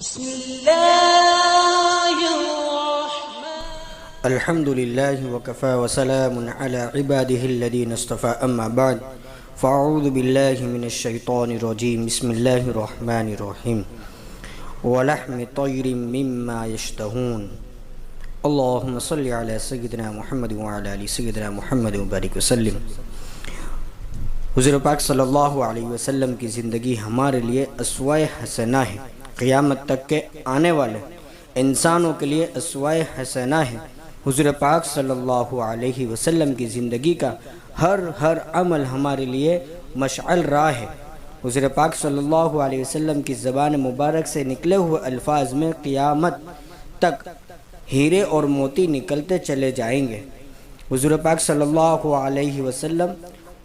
بسم الله الرحمن الحمد لله وكفى وسلام على عباده الذين اصطفى أما بعد فأعوذ بالله من الشيطان الرجيم بسم الله الرحمن الرحيم ولحم طير مما يشتهون اللهم صل على سيدنا محمد وعلى آل سيدنا محمد وبارك وسلم۔ حضور پاک صلی اللہ علیہ وسلم کی زندگی ہمارے لیے اسوہ حسنہ ہے، قیامت تک کے آنے والے انسانوں کے لیے اسوہ حسنہ ہے۔ حضور پاک صلی اللہ علیہ وسلم کی زندگی کا ہر عمل ہمارے لیے مشعل راہ ہے۔ حضور پاک صلی اللہ علیہ وسلم کی زبان مبارک سے نکلے ہوئے الفاظ میں قیامت تک ہیرے اور موتی نکلتے چلے جائیں گے۔ حضور پاک صلی اللہ علیہ وسلم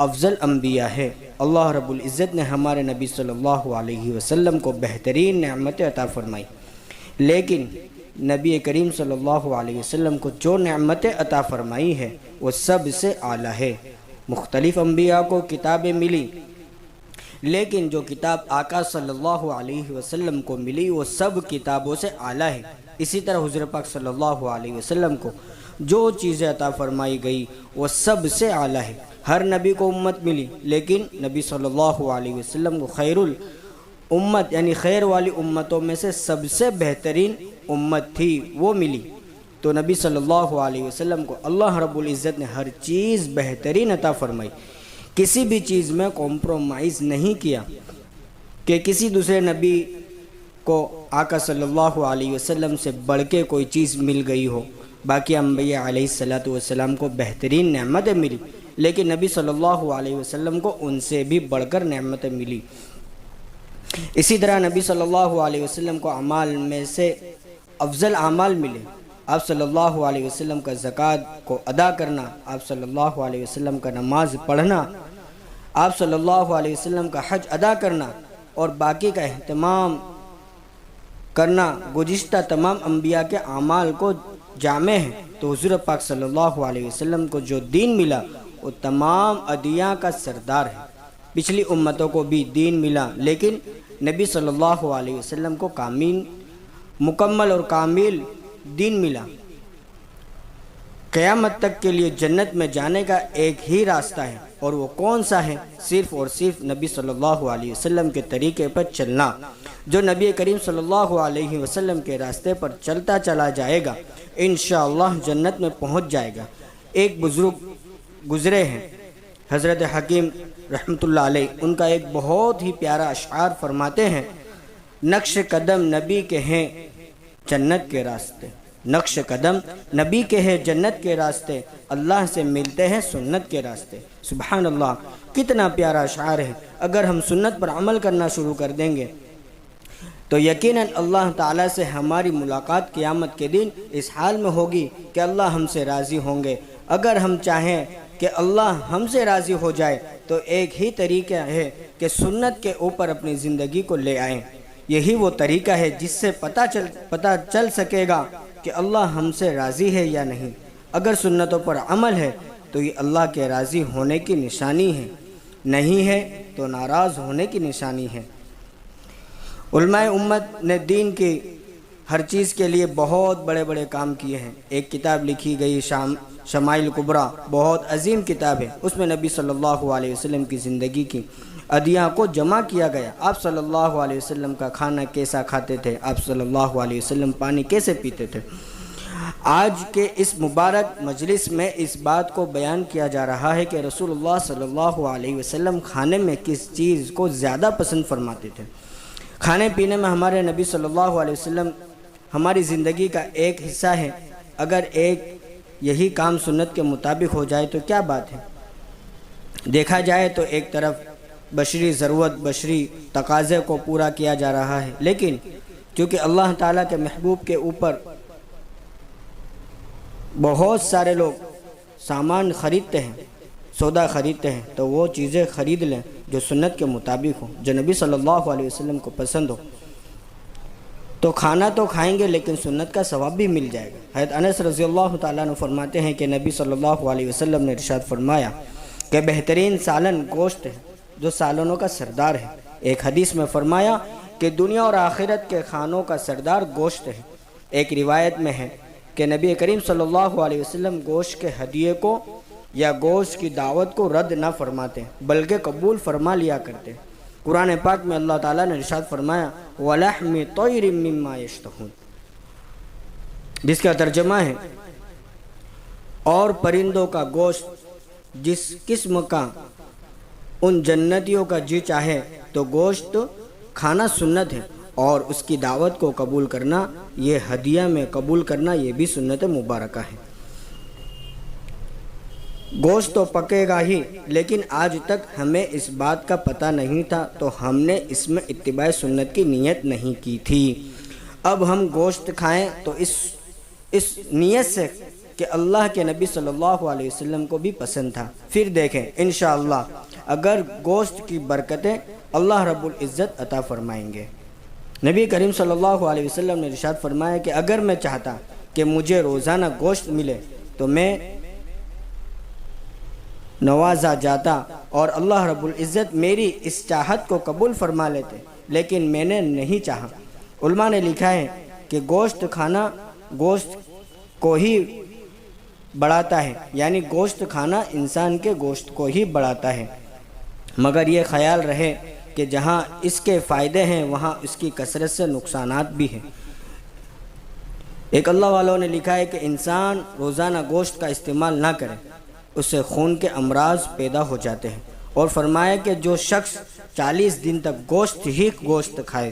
افضل انبیاء ہے۔ اللہ رب العزت نے ہمارے نبی صلی اللہ علیہ وسلم کو بہترین نعمتیں عطا فرمائی، لیکن نبی کریم صلی اللہ علیہ وسلم کو جو نعمتیں عطا فرمائی ہے وہ سب سے اعلیٰ ہے۔ مختلف انبیاء کو کتابیں ملی، لیکن جو کتاب آقا صلی اللہ علیہ وسلم کو ملی وہ سب کتابوں سے اعلیٰ ہے۔ اسی طرح حضور پاک صلی اللہ علیہ وسلم کو جو چیزیں عطا فرمائی گئی وہ سب سے اعلیٰ ہے۔ ہر نبی کو امت ملی، لیکن نبی صلی اللہ علیہ وسلم کو خیر الامت یعنی خیر والی امتوں میں سے سب سے بہترین امت تھی وہ ملی۔ تو نبی صلی اللہ علیہ وسلم کو اللہ رب العزت نے ہر چیز بہترین عطا فرمائی، کسی بھی چیز میں کمپرومائز نہیں کیا کہ کسی دوسرے نبی کو آقا صلی اللہ علیہ وسلم سے بڑھ کے کوئی چیز مل گئی ہو۔ باقی انبیاء علیہ السلام کو بہترین نعمتیں ملی، لیکن نبی صلی اللہ علیہ وسلم کو ان سے بھی بڑھ کر نعمتیں ملی۔ اسی طرح نبی صلی اللہ علیہ وسلم کو اعمال میں سے افضل اعمال ملے۔ آپ صلی اللہ علیہ وسلم کا زکوٰۃ کو ادا کرنا، آپ صلی اللہ علیہ وسلم کا نماز پڑھنا، آپ صلی اللہ علیہ وسلم کا حج ادا کرنا اور باقی کا اہتمام کرنا گزشتہ تمام انبیاء کے اعمال کو جامع ہے۔ تو حضور پاک صلی اللہ علیہ وسلم کو جو دین ملا وہ تمام ادیان کا سردار ہے۔ پچھلی امتوں کو بھی دین ملا، لیکن نبی صلی اللہ علیہ وسلم کو مکمل اور کامل دین ملا۔ قیامت تک کے لیے جنت میں جانے کا ایک ہی راستہ ہے، اور وہ کون سا ہے؟ صرف اور صرف نبی صلی اللہ علیہ وسلم کے طریقے پر چلنا۔ جو نبی کریم صلی اللہ علیہ وسلم کے راستے پر چلتا چلا جائے گا انشاءاللہ جنت میں پہنچ جائے گا۔ ایک بزرگ گزرے ہیں حضرت حکیم رحمۃ اللہ علیہ، ان کا ایک بہت ہی پیارا اشعار فرماتے ہیں: نقش قدم نبی کے ہیں جنت کے راستے، نقش قدم نبی کے ہیں جنت کے راستے، اللہ سے ملتے ہیں سنت کے راستے۔ سبحان اللہ، کتنا پیارا اشعار ہے۔ اگر ہم سنت پر عمل کرنا شروع کر دیں گے تو یقیناً اللہ تعالیٰ سے ہماری ملاقات قیامت کے دن اس حال میں ہوگی کہ اللہ ہم سے راضی ہوں گے۔ اگر ہم چاہیں کہ اللہ ہم سے راضی ہو جائے تو ایک ہی طریقہ ہے کہ سنت کے اوپر اپنی زندگی کو لے آئیں۔ یہی وہ طریقہ ہے جس سے پتہ چل سکے گا کہ اللہ ہم سے راضی ہے یا نہیں۔ اگر سنتوں پر عمل ہے تو یہ اللہ کے راضی ہونے کی نشانی ہے، نہیں ہے تو ناراض ہونے کی نشانی ہے۔ علماء امت نے دین کی ہر چیز کے لیے بہت بڑے بڑے کام کیے ہیں۔ ایک کتاب لکھی گئی شمائل کبریٰ، بہت عظیم کتاب ہے۔ اس میں نبی صلی اللہ علیہ وسلم کی زندگی کی ادیاں کو جمع کیا گیا۔ آپ صلی اللہ علیہ وسلم کا کھانا کیسا کھاتے تھے، آپ صلی اللہ علیہ وسلم پانی کیسے پیتے تھے۔ آج کے اس مبارک مجلس میں اس بات کو بیان کیا جا رہا ہے کہ رسول اللہ صلی اللہ علیہ وسلم کھانے میں کس چیز کو زیادہ پسند فرماتے تھے۔ کھانے پینے میں ہمارے نبی صلی اللہ علیہ وسلم ہماری زندگی کا ایک حصہ ہے۔ اگر یہی کام سنت کے مطابق ہو جائے تو کیا بات ہے۔ دیکھا جائے تو ایک طرف بشری ضرورت، بشری تقاضے کو پورا کیا جا رہا ہے، لیکن چونکہ اللہ تعالیٰ کے محبوب کے اوپر بہت سارے لوگ سامان خریدتے ہیں، سودا خریدتے ہیں، تو وہ چیزیں خرید لیں جو سنت کے مطابق ہو، جو نبی صلی اللہ علیہ وسلم کو پسند ہو۔ تو کھانا تو کھائیں گے لیکن سنت کا ثواب بھی مل جائے گا۔ حضرت انس رضی اللہ تعالیٰ عنہ فرماتے ہیں کہ نبی صلی اللہ علیہ وسلم نے ارشاد فرمایا کہ بہترین سالن گوشت ہے جو سالنوں کا سردار ہے۔ ایک حدیث میں فرمایا کہ دنیا اور آخرت کے کھانوں کا سردار گوشت ہے۔ ایک روایت میں ہے کہ نبی کریم صلی اللہ علیہ وسلم گوشت کے ہدیے کو یا گوشت کی دعوت کو رد نہ فرماتے بلکہ قبول فرما لیا کرتے۔ قرآن پاک میں اللہ تعالیٰ نے ارشاد فرمایا وَلَحْمِ طَيْرٍ مِّمَّا يَشْتَهُونَ، جس کا ترجمہ ہے اور پرندوں کا گوشت جس قسم کا ان جنتیوں کا جی چاہے، تو گوشت کھانا سنت ہے اور اس کی دعوت کو قبول کرنا، یہ ہدیہ میں قبول کرنا، یہ بھی سنت مبارکہ ہے۔ گوشت تو پکے گا ہی، لیکن آج تک ہمیں اس بات کا پتہ نہیں تھا تو ہم نے اس میں اتباع سنت کی نیت نہیں کی تھی۔ اب ہم گوشت کھائیں تو اس نیت سے کہ اللہ کے نبی صلی اللہ علیہ وسلم کو بھی پسند تھا۔ پھر دیکھیں انشاءاللہ اگر گوشت کی برکتیں اللہ رب العزت عطا فرمائیں گے۔ نبی کریم صلی اللہ علیہ وسلم نے ارشاد فرمایا کہ اگر میں چاہتا کہ مجھے روزانہ گوشت ملے تو میں نوازا جاتا اور اللہ رب العزت میری اس چاہت کو قبول فرما لیتے، لیکن میں نے نہیں چاہا۔ علماء نے لکھا ہے کہ گوشت کھانا گوشت کو ہی بڑھاتا ہے، یعنی گوشت کھانا انسان کے گوشت کو ہی بڑھاتا ہے، مگر یہ خیال رہے کہ جہاں اس کے فائدے ہیں وہاں اس کی کثرت سے نقصانات بھی ہیں۔ ایک اللہ والوں نے لکھا ہے کہ انسان روزانہ گوشت کا استعمال نہ کرے، اس سے خون کے امراض پیدا ہو جاتے ہیں، اور فرمایا کہ جو شخص 40 دن تک گوشت کھائے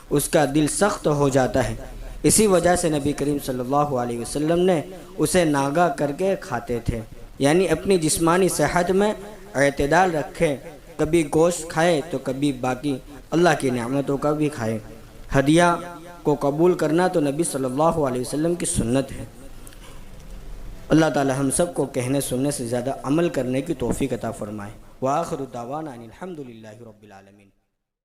اس کا دل سخت ہو جاتا ہے۔ اسی وجہ سے نبی کریم صلی اللہ علیہ وسلم نے اسے ناگا کر کے کھاتے تھے، یعنی اپنی جسمانی صحت میں اعتدال رکھے، کبھی گوشت کھائے تو کبھی باقی اللہ کی نعمتوں کا بھی کھائے۔ ہدیہ کو قبول کرنا تو نبی صلی اللہ علیہ وسلم کی سنت ہے۔ اللہ تعالی ہم سب کو کہنے سننے سے زیادہ عمل کرنے کی توفیق عطا فرمائے۔ وآخر دعوانا ان الحمد للہ رب العالمین۔